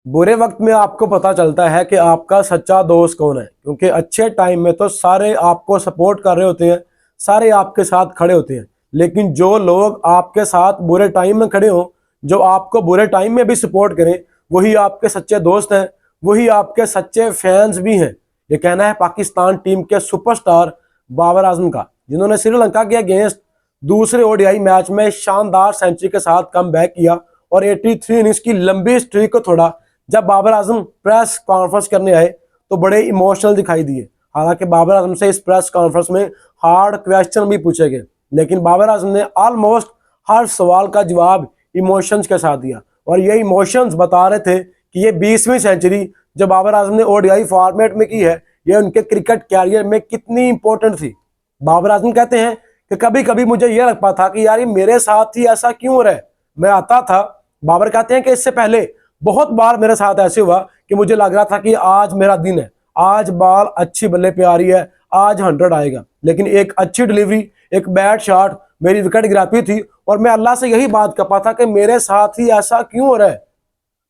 बुरे वक्त में आपको पता चलता है कि आपका सच्चा दोस्त कौन है, क्योंकि अच्छे टाइम में तो सारे आपको सपोर्ट कर रहे होते हैं, सारे आपके साथ खड़े होते हैं। लेकिन जो लोग आपके साथ बुरे टाइम में खड़े हों, जो आपको बुरे टाइम में भी सपोर्ट करें, वही आपके सच्चे दोस्त हैं, वही आपके सच्चे फैंस भी हैं। ये कहना है पाकिस्तान टीम के सुपरस्टार बाबर आजम का, जिन्होंने श्रीलंका के अगेंस्ट दूसरे ओडीआई मैच में शानदार सेंचुरी के साथ कम बैक किया और 83 इनिंग्स की लंबी स्ट्रीक को थोड़ा। जब बाबर आजम प्रेस कॉन्फ्रेंस करने आए तो बड़े इमोशनल दिखाई दिए। हालांकि बाबर आजम से इस प्रेस कॉन्फ्रेंस में हार्ड क्वेश्चन भी पूछे गए, लेकिन बाबर आजम ने ऑलमोस्ट हर सवाल का जवाब इमोशंस के साथ दिया। और ये इमोशंस बता रहे थे कि ये 20वीं सेंचुरी जो बाबर आजम ने ओडीआई फॉर्मेट में की है, ये उनके क्रिकेट कैरियर में कितनी इंपॉर्टेंट थी। बाबर आजम कहते हैं कि कभी कभी मुझे यह लगता था कि यार ये मेरे साथ ही ऐसा क्यों हो रहा है। मैं आता था, बाबर कहते हैं कि इससे पहले बहुत बार मेरे साथ ऐसे हुआ कि मुझे लग रहा था कि आज मेरा दिन है, आज बॉल अच्छी बल्ले पे आ रही है, आज 100 आएगा, लेकिन एक अच्छी डिलीवरी, एक बैड शॉट मेरी विकेट गिराती थी और मैं अल्लाह से यही बात कर पाता कि मेरे साथ ही ऐसा क्यों हो रहा है।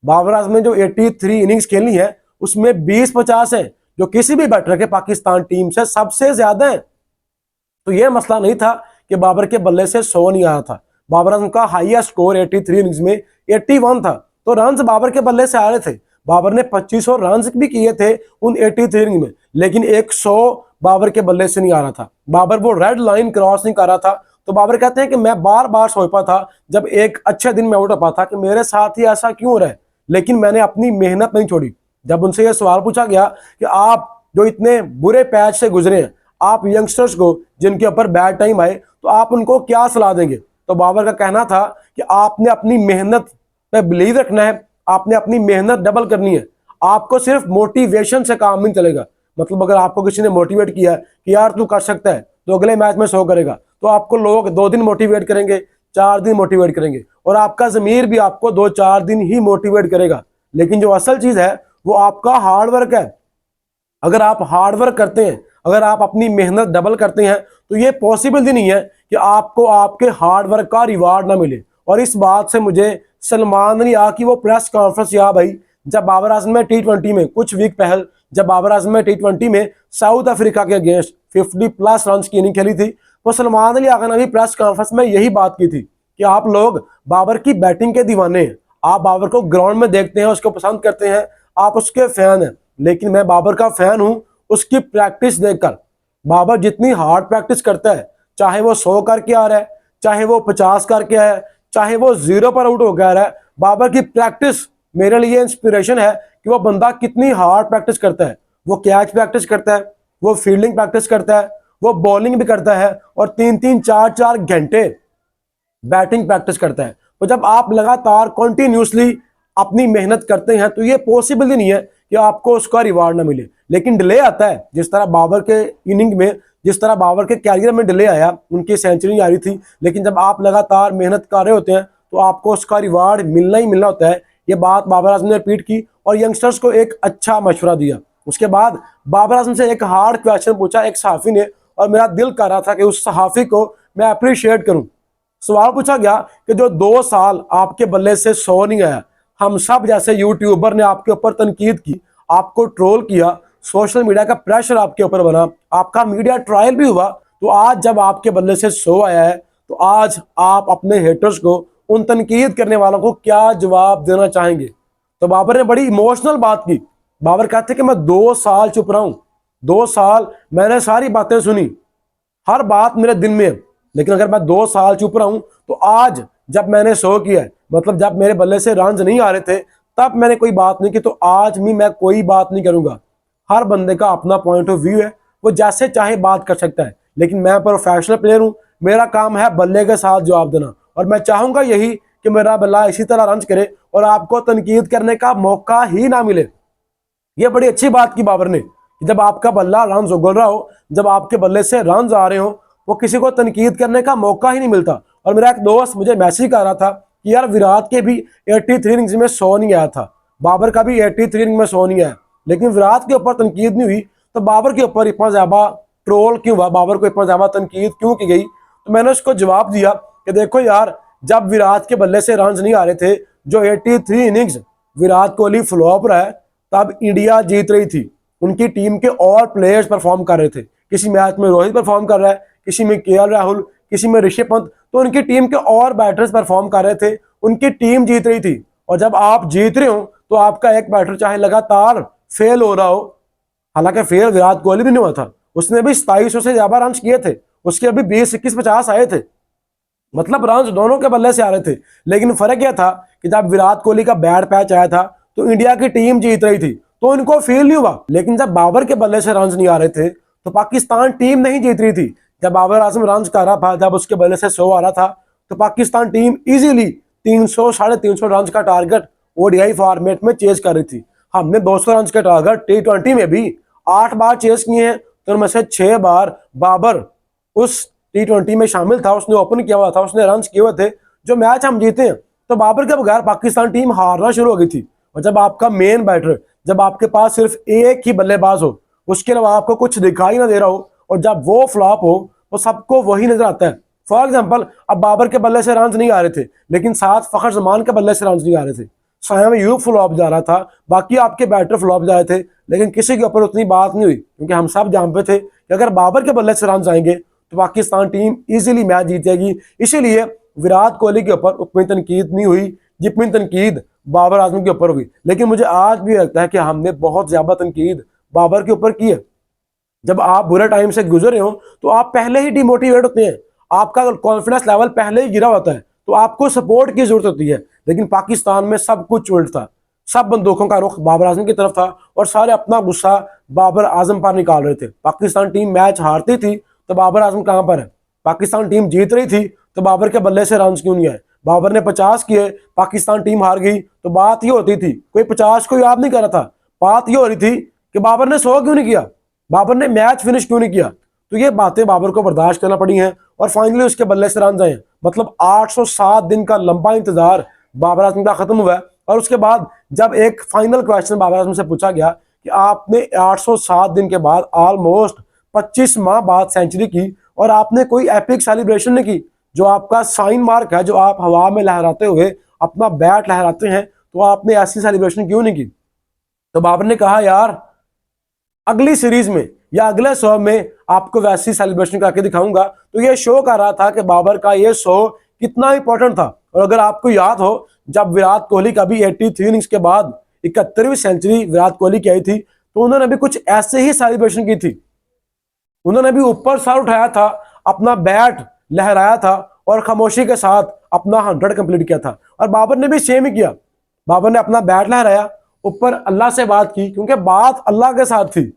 बाबर आजम ने जो 83 इनिंग्स खेली है उसमें 20-50 है, जो किसी भी बैटर के पाकिस्तान टीम से सबसे ज्यादा है। तो यह मसला नहीं था कि बाबर के बल्ले से 100 नहीं आया था। बाबर आजम का हाईएस्ट स्कोर 83 इनिंग्स में 81 था, तो रन बाबर के बल्ले से आ रहे थे। बाबर ने 2500 रन भी किए थे उन 83 इनिंग में, लेकिन 100 बाबर के बल्ले से नहीं आ रहा था। बाबर वो रेड लाइन क्रॉस नहीं कर रहा था। तो बाबर कहते हैं कि मैं बार बार सोचता था जब एक अच्छे दिन में आउट हो था कि मेरे साथ ही ऐसा क्यों हो रहा है, लेकिन मैंने अपनी मेहनत नहीं छोड़ी। जब उनसे यह सवाल पूछा गया कि आप जो इतने बुरे पैच से गुजरे हैं, आप यंगस्टर्स को जिनके ऊपर बैड टाइम आए, तो आप उनको क्या सलाह देंगे, तो बाबर का कहना था कि आपने अपनी मेहनत पे बिलीव रखना है, आपने अपनी मेहनत डबल करनी है। आपको सिर्फ मोटिवेशन से काम नहीं चलेगा। मतलब अगर आपको किसी ने मोटिवेट किया कि यार तू कर सकता है, तो अगले मैच में 100 करेगा, तो आपको लोग 2 दिन मोटिवेट करेंगे, 4 दिन मोटिवेट करेंगे, और आपका जमीर भी आपको 2-4 दिन ही मोटिवेट करेगा। लेकिन जो असल चीज है वो आपका हार्डवर्क है। अगर आप हार्डवर्क करते हैं, अगर आप अपनी मेहनत डबल करते हैं, तो ये पॉसिबल ही नहीं है कि आपको आपके हार्डवर्क का रिवार्ड ना मिले। और इस बात से मुझे सलमान अली की वो प्रेस कॉन्फ्रेंस याद आई जब बाबर आजम ने T20 में कुछ वीक पहले, जब बाबर आजम ने T20 में साउथ अफ्रीका के अगेंस्ट 50+ रन की इनिंग खेली थी, तो सलमान अली आगा ने भी प्रेस कॉन्फ्रेंस में यही बात की थी कि आप लोग बाबर की बैटिंग के दीवाने हैं, आप बाबर को ग्राउंड में देखते हैं, उसको पसंद करते हैं, आप उसके फैन हैं। लेकिन मैं बाबर का फैन हूं उसकी प्रैक्टिस देखकर। बाबर जितनी हार्ड प्रैक्टिस करता है, चाहे वो 100 करके आ रहा है, चाहे वो 50 करके आया है, चाहे वो 0 पर आउट हो गया रहा है, बाबर की प्रैक्टिस मेरे लिए इंस्पिरेशन है कि वो बंदा कितनी हार्ड प्रैक्टिस करता है। वो कैच प्रैक्टिस करता है, वो फील्डिंग प्रैक्टिस करता है, वो बॉलिंग भी करता है, और 3-3 4-4 घंटे बैटिंग प्रैक्टिस करता है। तो जब आप लगातार कॉन्टिन्यूसली अपनी मेहनत करते हैं, तो ये पॉसिबल ही नहीं है कि आपको उसका रिवार्ड ना मिले। लेकिन डिले आता है, जिस तरह बाबर के इनिंग में, जिस तरह बाबर के कैरियर में डिले आया, उनकी सेंचुरी आ रही थी, लेकिन जब आप लगातार मेहनत कर रहे होते हैं तो आपको उसका रिवार्ड मिलना ही मिलना होता है। ये बात बाबर आजम ने रिपीट की और यंगस्टर्स को एक अच्छा मशवरा दिया। उसके बाद बाबर आजम से एक हार्ड क्वेश्चन पूछा एक सहाफी ने, और मेरा दिल कर रहा था कि उस सहाफी को मैं अप्रिशिएट करूं। सवाल पूछा गया कि जो 2 साल आपके बल्ले से 100 नहीं आया, हम सब जैसे यूट्यूबर ने आपके ऊपर तनकीद की, आपको ट्रोल किया, सोशल मीडिया का प्रेशर आपके ऊपर बना, आपका मीडिया ट्रायल भी हुआ, तो आज जब आपके बल्ले से 100 आया है, तो आज आप अपने हेटर्स को, उन तनकीद करने वालों को क्या जवाब देना चाहेंगे। तो बाबर ने बड़ी इमोशनल बात की। बाबर कहते कि मैं 2 साल चुप रहा हूं, 2 साल मैंने सारी बातें सुनी, हर बात मेरे दिल में है, लेकिन अगर मैं 2 साल चुप रहा हूं, तो आज जब मैंने 100 किया है, मतलब जब मेरे बल्ले से रन नहीं आ रहे थे, तब मैंने कोई बात नहीं की, तो आज भी मैं कोई बात नहीं करूंगा। हर बंदे का अपना पॉइंट ऑफ व्यू है, वो जैसे चाहे बात कर सकता है, लेकिन मैं प्रोफेशनल प्लेयर हूं, मेरा काम है बल्ले के साथ जवाब देना, और मैं चाहूंगा यही कि मेरा बल्ला इसी तरह रन करे और आपको तनकीद करने का मौका ही ना मिले। ये बड़ी अच्छी बात की बाबर ने कि जब आपका बल्ला रन उगल रहा हो, जब आपके बल्ले से रन आ रहे हो, वो किसी को तनकीद करने का मौका ही नहीं मिलता। और मेरा एक दोस्त मुझे मैसेज कर रहा था कि यार विराट के भी 83 इनिंग्स में 100 नहीं आया था, बाबर का भी 83 इनिंग्स में 100 नहीं आया, लेकिन विराट के ऊपर तनकीद नहीं हुई, तो बाबर के ऊपर इतना ज्यादा ट्रोल क्यों हुआ, बाबर को इतना ज्यादा तनकीद क्यों की गई। तो मैंने उसको जवाब दिया कि देखो यार, जब विराट के बल्ले से रन नहीं आ रहे थे, जो 83 इनिंग्स विराट कोहली फ्लॉप रहा है तब इंडिया जीत रही थी। उनकी टीम के और प्लेयर्स परफॉर्म कर रहे थे। किसी मैच में रोहित परफॉर्म कर रहा है, किसी में केएल राहुल, किसी में ऋषभ पंत, तो उनकी टीम के और बैटर्स परफॉर्म कर रहे थे, उनकी टीम जीत रही थी। और जब आप जीत रहे हो तो आपका एक बैटर चाहे लगातार फेल हो रहा हो, हालांकि फेल विराट कोहली भी नहीं हुआ था, उसने भी 2700 से ज्यादा रन किए थे, उसके अभी 20, 21, 50 आए थे, मतलब रन दोनों के बल्ले से आ रहे थे। लेकिन फर्क यह था कि जब विराट कोहली का बैड पैच आया था तो इंडिया की टीम जीत रही थी, तो इनको फील नहीं हुआ। लेकिन जब बाबर के बल्ले से रन नहीं आ रहे थे तो पाकिस्तान टीम नहीं जीत रही थी। जब बाबर आजम रन कर रहा था, जब उसके बल्ले से 100 आ रहा था, तो पाकिस्तान टीम इजीली 300, 350 रन का टारगेट ओडीआई फॉर्मेट में चेज कर रही थी। हमने 200 रन के टारगेट T20 में भी 8 बार चेज किए हैं, तो उनमें से 6 बार बाबर उस T20 में शामिल था, उसने ओपन किया हुआ था, उसने रन किए हुए थे। जो मैच हम जीते हैं तो बाबर के बगैर पाकिस्तान टीम हारना शुरू हो गई थी। और जब आपका मेन बैटर, जब आपके पास सिर्फ एक ही बल्लेबाज हो, उसके अलावा आपको कुछ दिखाई ना दे रहा हो, और जब वो फ्लॉप हो तो सबको वही नजर आता है। फॉर एग्जाम्पल, अब बाबर के बल्ले से रन नहीं आ रहे थे, लेकिन साथ फखर जमान के बल्ले से रन नहीं आ रहे थे, सायम अयूब फ्लॉप जा रहा था, बाकी आपके बैटर फ्लॉप जा रहे थे, लेकिन किसी के ऊपर उतनी बात नहीं हुई, क्योंकि हम सब जानते थे कि अगर बाबर के बल्ले से रन आएंगे तो पाकिस्तान टीम इजीली मैच जीतेगी। इसीलिए विराट कोहली के ऊपर उतनी तनकीद नहीं हुई जितनी तनकीद बाबर आजम के ऊपर हुई। लेकिन मुझे आज भी लगता है कि हमने बहुत ज्यादा तनकीद बाबर के ऊपर की है। जब आप बुरे टाइम से गुजरे हो तो आप पहले ही डिमोटिवेट होते हैं, आपका कॉन्फिडेंस लेवल पहले ही गिरा होता है, तो आपको सपोर्ट की जरूरत होती है। लेकिन पाकिस्तान में सब कुछ उल्ट था, सब बंदूकों का रुख बाबर आजम की तरफ था और सारे अपना गुस्सा बाबर आजम पर निकाल रहे थे। पाकिस्तान टीम मैच हारती थी तो बाबर आजम कहां पर है, पाकिस्तान टीम जीत रही थी तो बाबर के बल्ले से रन क्यों नहीं आए। बाबर ने 50 किए, पाकिस्तान टीम हार गई, तो बात ये होती थी, कोई 50 को याद नहीं कर रहा था, बात ये हो रही थी कि बाबर ने 100 क्यों नहीं किया, बाबर ने मैच फिनिश क्यों नहीं किया। तो ये बातें बाबर को बर्दाश्त करना पड़ी हैं और फाइनली उसके बल्ले से रन आए। मतलब 807 दिन का लंबा इंतजार बाबर आजम का खत्म हुआ है। और उसके बाद जब एक फाइनल क्वेश्चन बाबर आजम से पूछा गया कि आपने 807 दिन के बाद ऑलमोस्ट 25 माह बाद सेंचुरी की और आपने कोई एपिक सेलिब्रेशन नहीं की, जो आपका साइन मार्क है, जो आप हवा में लहराते हुए अपना बैट लहराते हैं, तो आपने ऐसी सेलिब्रेशन क्यों नहीं की। तो बाबर ने कहा, यार अगली सीरीज में या अगले शो में आपको वैसी सेलिब्रेशन करके दिखाऊंगा। तो ये शो कर रहा था कि बाबर का ये शो कितना इंपॉर्टेंट था। और अगर आपको याद हो, जब विराट कोहली का भी 83 इनिंग्स के बाद 71वीं सेंचुरी विराट कोहली की आई थी, तो उन्होंने भी कुछ ऐसे ही सेलिब्रेशन की थी। उन्होंने भी ऊपर सर उठाया था, अपना बैट लहराया था और खामोशी के साथ अपना 100 कंप्लीट किया था। और बाबर ने भी सेम ही किया, बाबर ने अपना बैट लहराया, ऊपर अल्लाह से बात की, क्योंकि बात अल्लाह के साथ थी।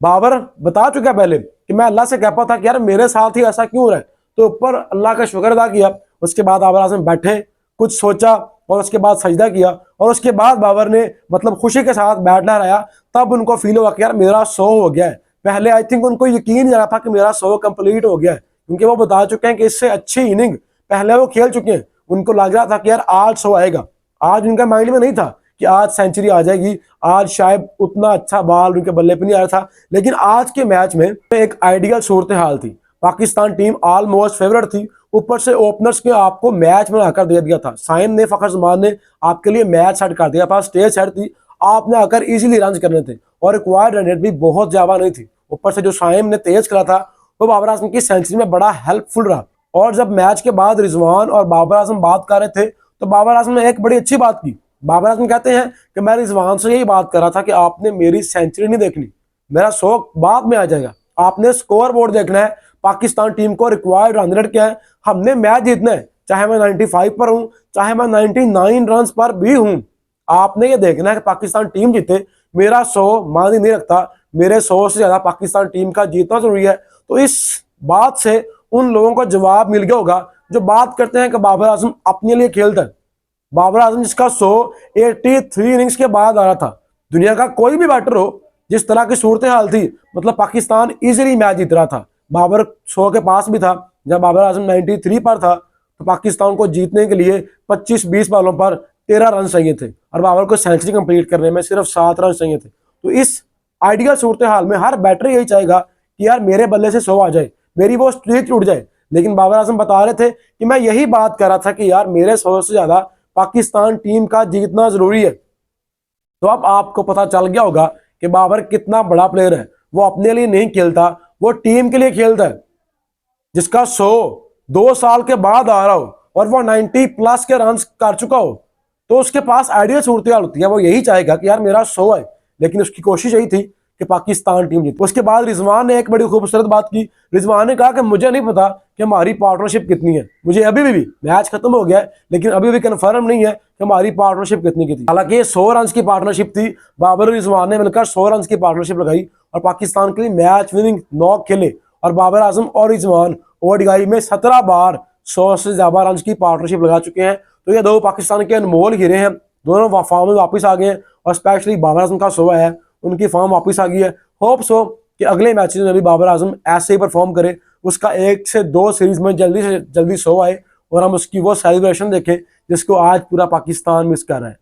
बाबर बता चुका पहले कि मैं अल्लाह से कहता था कि यार मेरे साथ ही ऐसा क्यों हो रहा है, तो ऊपर अल्लाह का शुक्र अदा किया। उसके बाद बाबर आजम बैठे, कुछ सोचा और उसके बाद सजदा किया, और उसके बाद बाबर ने मतलब खुशी के साथ बैट लहराया। तब उनको फील हुआ कि यार मेरा 100 हो गया है। पहले आई थिंक उनको यकीन नहीं आ रहा था कि मेरा 100 कंप्लीट हो गया है, क्योंकि वो बता चुके हैं कि इससे अच्छी इनिंग पहले वो खेल चुके हैं। उनको लग रहा था कि यार आज 100 आएगा, आज उनका माइंड में नहीं था कि आज सेंचुरी आ जाएगी, आज शायद उतना अच्छा बॉल उनके बल्ले पे नहीं आ रहा था। लेकिन आज के मैच में एक आइडियल सूरत हाल थी, पाकिस्तान टीम ऑलमोस्ट फेवरेट थी, ऊपर से ओपनर्स के आपको मैच में आकर दे दिया था। साइम ने, फखर जमान ने आपके लिए मैच सेट कर दिया था, स्टेज सेट थी, आपने आकर इजीली रन करने थे और रिक्वायर्ड रन रेट भी बहुत ज्यादा नहीं थी। ऊपर से जो साइम ने तेज करा था वो बाबर आजम की सेंचुरी में बड़ा हेल्पफुल रहा। और जब मैच के बाद रिजवान और बाबर आजम बात कर रहे थे तो बाबर आजम ने एक बड़ी अच्छी बात की। बाबर आजम कहते हैं कि मैं रिजवान से यही बात कर रहा था कि आपने मेरी सेंचुरी नहीं देखनी, मेरा शौक बाद में आ जाएगा, आपने स्कोर बोर्ड देखना है, पाकिस्तान टीम को रिक्वायर्ड रन रेट क्या है, हमने मैच जीतना है, चाहे मैं 95 पर हूं, चाहे मैं 99 रन पर भी हूं, आपने ये देखना है कि पाकिस्तान टीम जीते। मेरा 100 मानी नहीं रखता, मेरे 100 से ज्यादा पाकिस्तान टीम का जीतना जरूरी है। तो इस बात से उन लोगों को जवाब मिल गया होगा जो बात करते हैं कि बाबर आजम अपने लिए खेलता है। बाबर आजम जिसका 183 इनिंग्स के बाद आ रहा था, दुनिया का कोई भी बैटर हो, जिस तरह की सूरत हाल थी, मतलब पाकिस्तान इजीली मैच जीत रहा था। बाबर 100 के पास भी था। जब बाबर आजम 93 पर था तो पाकिस्तान को जीतने के लिए 25-20 बॉलों पर 13 रन चाहिए थे और बाबर को सेंचुरी कंप्लीट करने में सिर्फ 7 रन चाहिए थे। तो इस आइडियल सूरत हाल में हर बैटर यही चाहेगा कि यार मेरे बल्ले से 100 आ जाए, मेरी वो स्ट्रीक टूट जाए। लेकिन बाबर आजम बता रहे थे कि मैं यही बात कर रहा था कि यार मेरे 100 से ज्यादा पाकिस्तान टीम का जीतना जरूरी है। तो अब आपको पता चल गया होगा कि बाबर कितना बड़ा प्लेयर है। वो अपने लिए नहीं खेलता, वो टीम के लिए खेलता है। जिसका 100 2 साल के बाद आ रहा हो और वो 90 प्लस के रन कर चुका हो, तो उसके पास आइडियल सूरत हाल होती है। वो यही चाहेगा कि यार मेरा 100 है, लेकिन उसकी कोशिश यही थी कि पाकिस्तान टीम जीते। उसके बाद रिजवान ने एक बड़ी खूबसूरत बात की। रिजवान ने कहा कि मुझे नहीं पता कि हमारी पार्टनरशिप कितनी है, मुझे अभी भी मैच खत्म हो गया है लेकिन अभी भी कंफर्म नहीं है कि हमारी पार्टनरशिप कितनी की थी। हालांकि ये 100 रन की पार्टनरशिप थी, बाबर और रिजवान ने मिलकर 100 रन की पार्टनरशिप लगाई और पाकिस्तान के लिए मैच विनिंग नॉक खेले। और बाबर आजम और रिजवान ओडीआई में 17 बार 100 से ज्यादा रन की पार्टनरशिप लगा चुके हैं। तो ये दो पाकिस्तान के अनमोल हीरे हैं, दोनों फॉर्म में वापस आ गए हैं और स्पेशली बाबर आजम का 100 है, उनकी फॉर्म वापस आ गई है। होप सो कि अगले मैचेस में भी बाबर आजम ऐसे ही परफॉर्म करे, उसका 1 से 2 सीरीज में जल्दी से जल्दी 100 आए और हम उसकी वो सेलिब्रेशन देखें जिसको आज पूरा पाकिस्तान मिस कर रहा है।